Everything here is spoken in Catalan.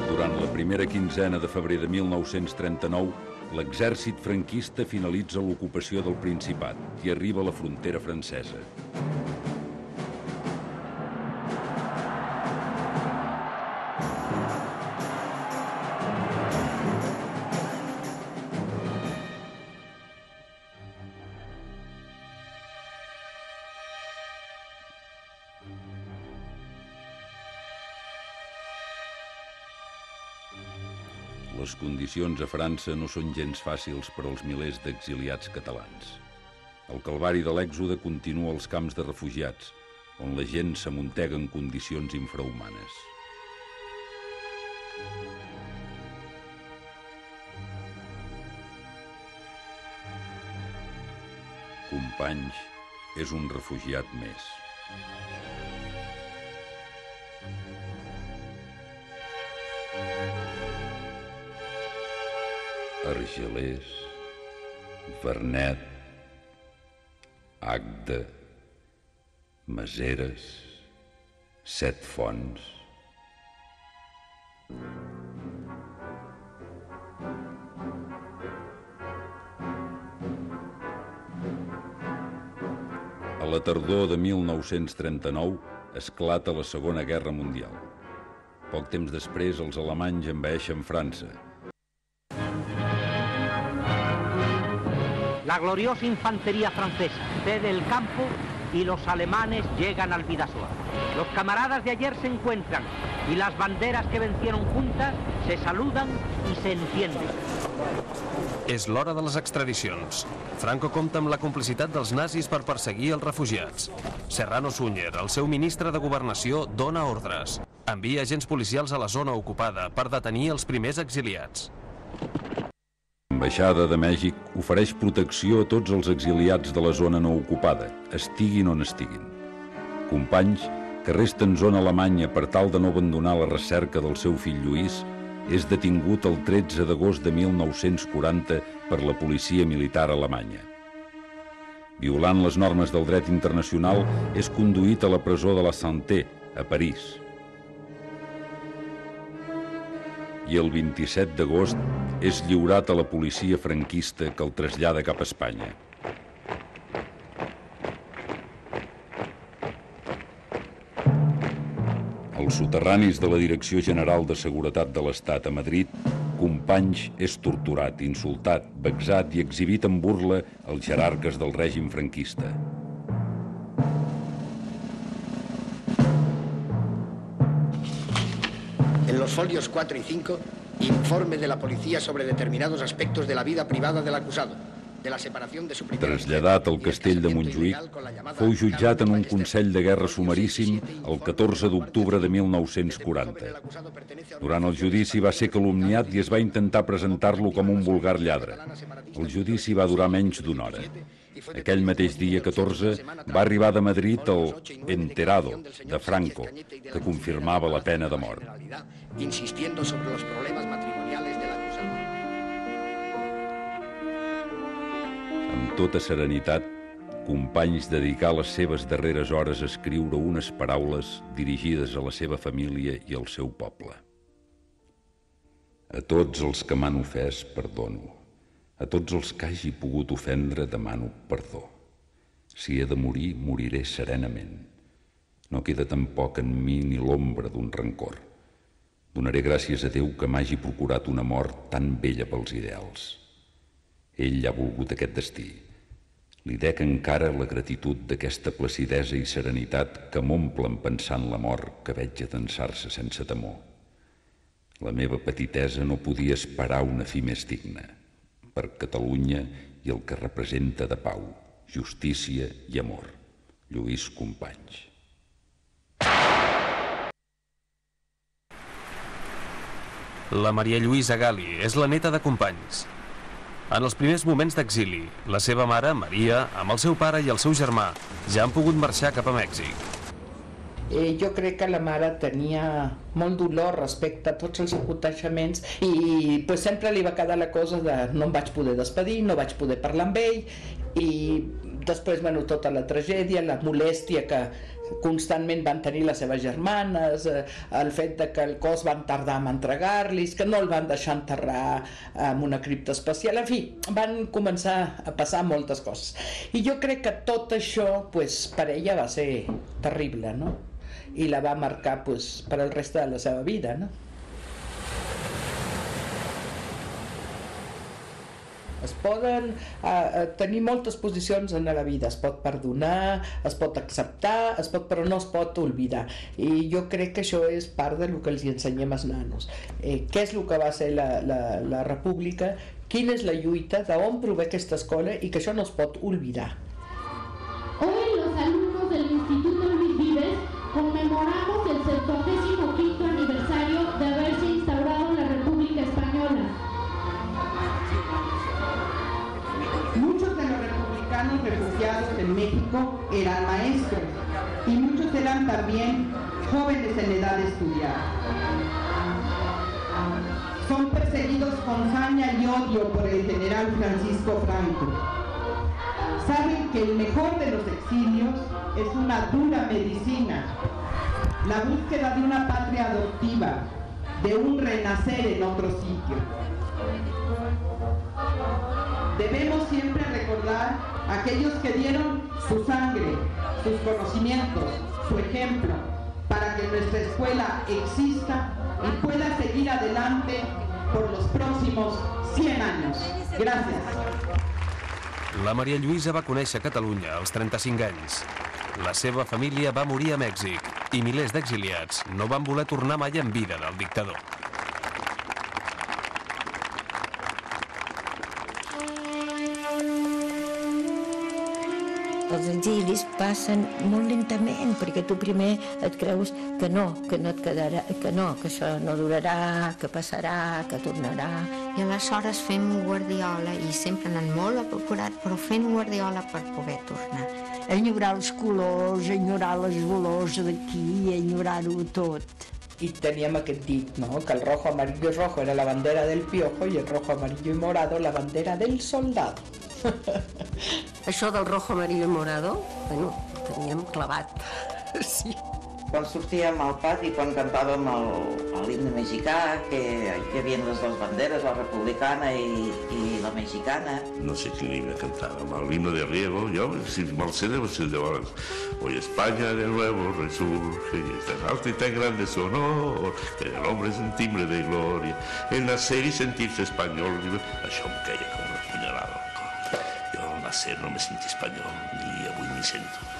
Durant la primera quinzena de febrer de 1939, l'exèrcit franquista finalitza l'ocupació del Principat i arriba a la frontera francesa. Les condicions a França no són gens fàcils per als milers d'exiliats catalans. El calvari de l'èxode continua als camps de refugiats, on la gent s'amuntega en condicions infrahumanes. Companys és un refugiat més. Argelers, Vernet, Agde, Maseres, Set Fonts. A la tardor de 1939 esclata la Segona Guerra Mundial. Poc temps després, els alemanys envaeixen França. La gloriosa infantería francesa cede el campo y los alemanes llegan al Bidasoa. Los camaradas de ayer se encuentran y las banderas que vencieron juntas se saludan y se encienden. És l'hora de les extradicions. Franco compta amb la complicitat dels nazis per perseguir els refugiats. Serrano Suñer, el seu ministre de Governació, dona ordres. Envia agents policials a la zona ocupada per detenir els primers exiliats. L'Ambaixada de Mèxic ofereix protecció a tots els exiliats de la zona no ocupada, estiguin on estiguin. Companys, que resta en zona alemanya per tal de no abandonar la recerca del seu fill Lluís, és detingut el 13 d'agost de 1940 per la policia militar alemanya. Violant les normes del dret internacional, és conduït a la presó de la Santé, a París. I el 27 d'agost és lliurat a la policia franquista que el trasllada cap a Espanya. Als soterranis de la Direcció General de Seguretat de l'Estat a Madrid, Companys és torturat, insultat, vexat i exhibit en burla als jerarques del règim franquista. En los folios 4 y 5, informe de la policía sobre determinados aspectos de la vida privada del acusado, de la separación de su primera... Traslladat al castell de Montjuïc, fou jutjat en un consell de guerra sumaríssim el 14 d'octubre de 1940. Durant el judici va ser calumniat i es va intentar presentar-lo com un vulgar lladre. El judici va durar menys d'una hora. Aquell mateix dia 14 va arribar de Madrid el enterado de Franco, que confirmava la pena de mort. Insistiendo sobre los problemas matrimoniales del acusado. Amb tota serenitat, Companys dedicà les seves darreres hores a escriure unes paraules dirigides a la seva família i al seu poble. A tots els que m'han ofès, perdono. A tots els que hagi pogut ofendre, demano perdó. Si he de morir, moriré serenament. No queda tampoc en mi ni l'ombra d'un rancor. Donaré gràcies a Déu que m'hagi procurat una mort tan bella pels ideals. Ell ha volgut aquest destí. Li dec encara la gratitud d'aquesta placidesa i serenitat que m'omplen pensant la mort que veig adensar-se sense temor. La meva petitesa no podia esperar una fi més digna. Per Catalunya i el que representa de pau, justícia i amor. Lluís Companys. La Maria Lluïsa Gali és la neta de Companys. En els primers moments d'exili, la seva mare, Maria, amb el seu pare i el seu germà, ja han pogut marxar cap a Mèxic. Jo crec que la mare tenia molt dolor respecte a tots els aconteixements i sempre li va quedar la cosa de no em vaig poder despedir, no vaig poder parlar amb ell i després tota la tragèdia, la molèstia que constantment van tenir les seves germanes, el fet que el cos van tardar en entregar-los, que no el van deixar enterrar en una cripta especial, en fi, van començar a passar moltes coses. I jo crec que tot això per ella va ser terrible, no? I la va marcar per al reste de la seva vida, no? Es poden tenir moltes posicions en la vida, es pot perdonar, es pot acceptar, però no es pot oblidar. I jo crec que això és part del que els ensenyem als nanos. Què és el que va ser la república, quina és la lluita, d'on prové aquesta escola i que això no es pot oblidar. Hoy los alumnos del Instituto Luis Vives conmemoramos el 75º aniversario de haberse instaurado la República Española. Muchos de los republicanos refugiados en México eran maestros y muchos eran también jóvenes en edad de estudiar. Son perseguidos con saña y odio por el general Francisco Franco. Saben que el mejor de los exilios es una dura medicina, la búsqueda de una patria adoptiva, de un renacer en otro sitio. Debemos siempre recordar a aquellos que dieron su sangre, sus conocimientos, su ejemplo, para que nuestra escuela exista y pueda seguir adelante por los próximos 100 años. Gracias. La Maria Lluïsa va conèixer Catalunya als 35 anys. La seva família va morir a Mèxic i milers d'exiliats no van voler tornar mai en vida del dictador. Els exilis passen molt lentament, perquè tu primer et creus que no et quedarà, que això no durarà, que passarà, que tornarà. I aleshores fem un guardiola, i sempre han anat molt aprocurat, però fent un guardiola per poder tornar. Enyorar els colors, enyorar les olors d'aquí, enyorar-ho tot. Y teníamos aquest dit, ¿no? Que el rojo, amarillo y rojo era la bandera del piojo y el rojo, amarillo y morado la bandera del soldado. Això del rojo, amarillo i morado, bueno, ho teníem clavat, sí. Quan sortíem al pati, quan cantàvem l'himne mexicà, que hi havia les dues banderes, la republicana i la mexicana. No sé quin himne cantàvem, l'himne de Riego, jo, si me'l sé, deu ser llavors. Hoy España de nuevo resurge y es tan alto y tan grande su honor, que el hombre es un timbre de gloria, el nacer y sentirse español. Això em queia com una punyalada al cor. Jo al nacer no me sentí espanyol, ni avui m'hi sento.